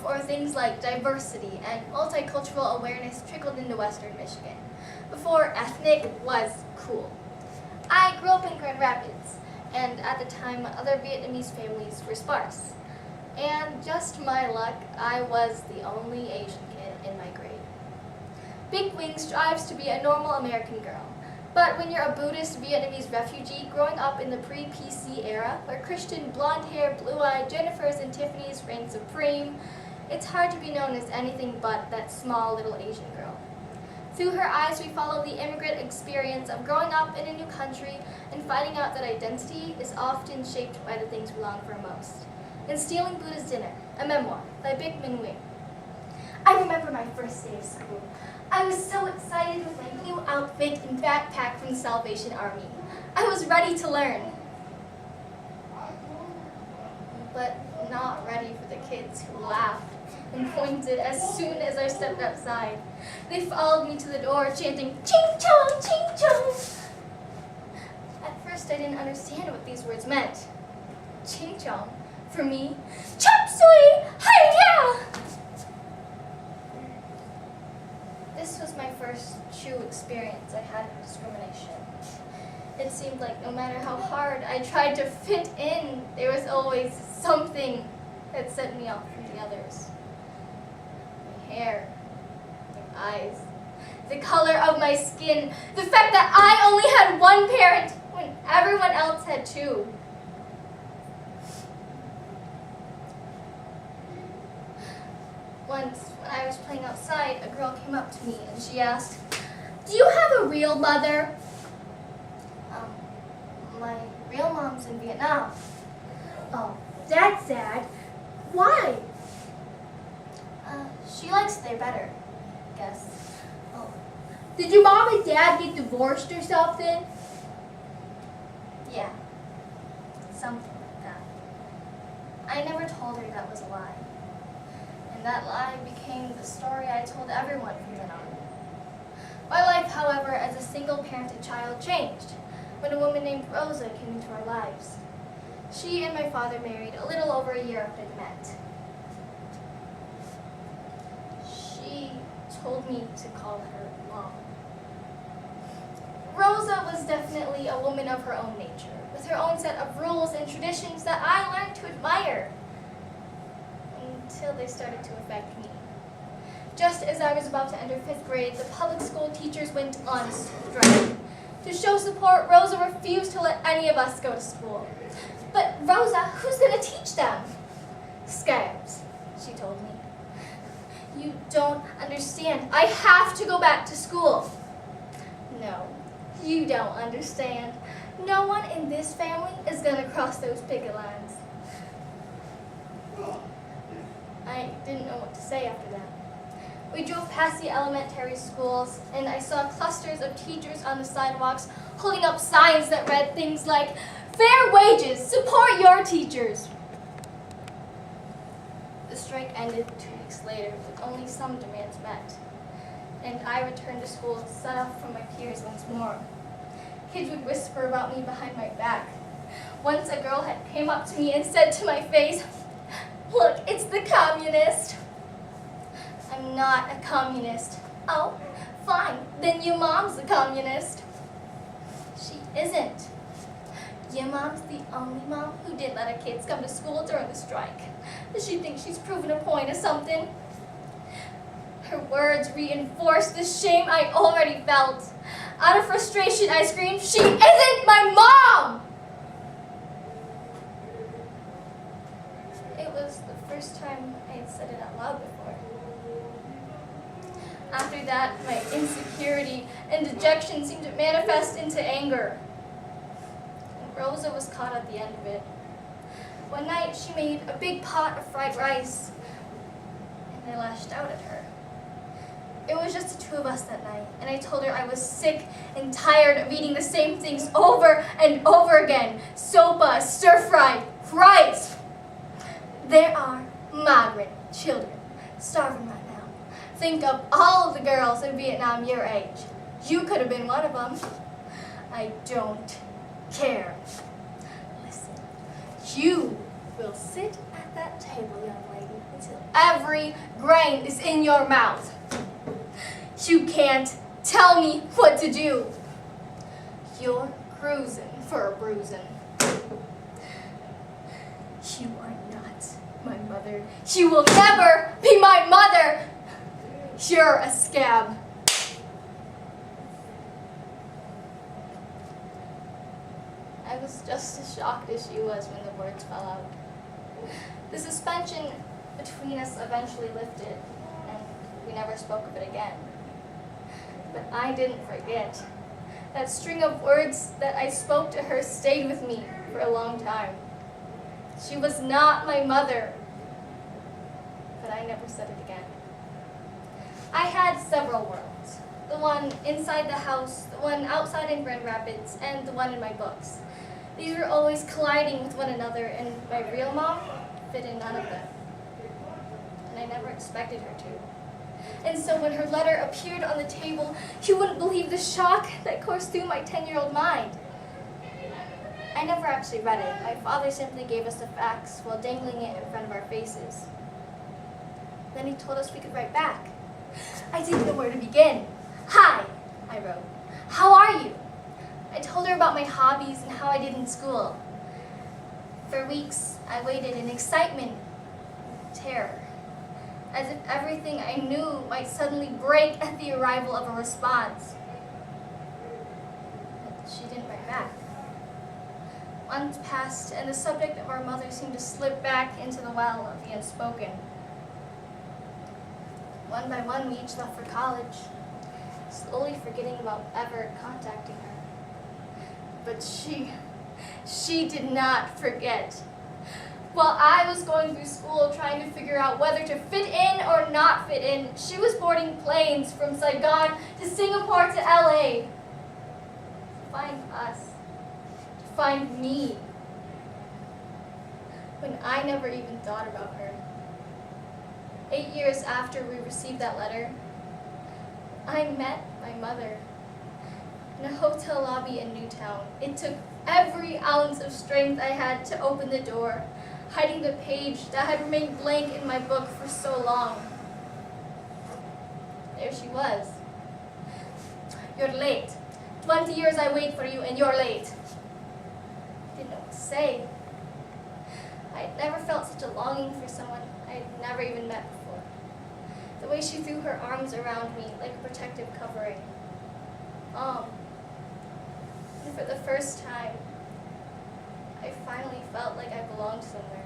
before things like diversity and multicultural awareness trickled into Western Michigan, before ethnic was cool. I grew up in Grand Rapids, and at the time other Vietnamese families were sparse. And just my luck, I was the only Asian kid in my grade. Big Wing strives to be a normal American girl, but when you're a Buddhist Vietnamese refugee growing up in the pre-PC era, where Christian blonde-haired, blue-eyed Jennifers and Tiffany's reign supreme, it's hard to be known as anything but that small little Asian girl. Through her eyes, we follow the immigrant experience of growing up in a new country and finding out that identity is often shaped by the things we long for most. In Stealing Buddha's Dinner, a memoir by Big Wing. I remember my first day of school. I was so excited with my new outfit and backpack from the Salvation Army. I was ready to learn, but not ready for the kids who laughed and pointed as soon as I stepped outside. They followed me to the door, chanting, "Ching chong, ching chong." At first, I didn't understand what these words meant. Ching chong, for me, chop suey, hi-ya! This was my first true experience I had of discrimination. It seemed like no matter how hard I tried to fit in, there was always something that set me off from the others. My hair, my eyes, the color of my skin, the fact that I only had one parent when everyone else had two. Once, when I was playing outside, a girl came up to me and she asked, "Do you have a real mother?" My real mom's in Vietnam. Oh, that's sad. Why? She likes it there better, I guess. Oh. Did your mom and dad get divorced or something? Yeah, something like that. I never told her that was a lie. And that lie became the story I told everyone from then on. My life, however, as a single-parented child changed when a woman named Rosa came into our lives. She and my father married a little over a year after they met. She told me to call her Mom. Rosa was definitely a woman of her own nature, with her own set of rules and traditions that I learned to admire, until they started to affect me. Just as I was about to enter 5th grade, the public school teachers went on strike. To show support, Rosa refused to let any of us go to school. "But Rosa, who's going to teach them?" "Scabs," she told me. "You don't understand. I have to go back to school." "No, you don't understand. No one in this family is going to cross those picket lines." I didn't know what to say after that. We drove past the elementary schools, and I saw clusters of teachers on the sidewalks holding up signs that read things like, "Fair wages, support your teachers." The strike ended 2 weeks later with only some demands met, and I returned to school set off from my peers once more. Kids would whisper about me behind my back. Once a girl had came up to me and said to my face, "Look, it's the communist." "I'm not a communist." "Oh, fine, then your mom's a communist." "She isn't. Your mom's the only mom who didn't let her kids come to school during the strike. Does she think she's proven a point or something?" Her words reinforced the shame I already felt. Out of frustration, I screamed, "She isn't my mom!" It was the first time I had said it out loud before. After that, my insecurity and dejection seemed to manifest into anger. And Rosa was caught at the end of it. One night, she made a big pot of fried rice, and I lashed out at her. It was just the two of us that night, and I told her I was sick and tired of eating the same things over and over again. Sopa, stir-fried, rice. There are migrant children starving right now. Think of all of the girls in Vietnam your age. You could have been one of them. I don't care. Listen, you will sit at that table, young lady, until every grain is in your mouth. You can't tell me what to do. You're cruising for a bruising. You are not my mother. You will never be my mother. You're a scab. I was just as shocked as she was when the words fell out. The suspension between us eventually lifted, and we never spoke of it again. But I didn't forget. That string of words that I spoke to her stayed with me for a long time. She was not my mother, but I never said it again. I had several worlds. The one inside the house, the one outside in Grand Rapids, and the one in my books. These were always colliding with one another, and my real mom fit in none of them. And I never expected her to. And so when her letter appeared on the table, you wouldn't believe the shock that coursed through my 10-year-old mind. I never actually read it. My father simply gave us the facts while dangling it in front of our faces. Then he told us we could write back. I didn't know where to begin. "Hi," I wrote. "How are you?" I told her about my hobbies and how I did in school. For weeks, I waited in excitement, terror, as if everything I knew might suddenly break at the arrival of a response. But she didn't write back. Months passed, and the subject of our mother seemed to slip back into the well of the unspoken. One by one, we each left for college, slowly forgetting about ever contacting her. But she did not forget. While I was going through school trying to figure out whether to fit in or not fit in, she was boarding planes from Saigon to Singapore to LA. To find us. To find me. When I never even thought about her. 8 years after we received that letter, I met my mother in a hotel lobby in Newtown. It took every ounce of strength I had to open the door, hiding the page that had remained blank in my book for so long. There she was. "You're late. 20 years I wait for you and you're late." I didn't know what to say. I had never felt such a longing for someone I had never even met before. The way she threw her arms around me like a protective covering. And for the first time, I finally felt like I belonged somewhere.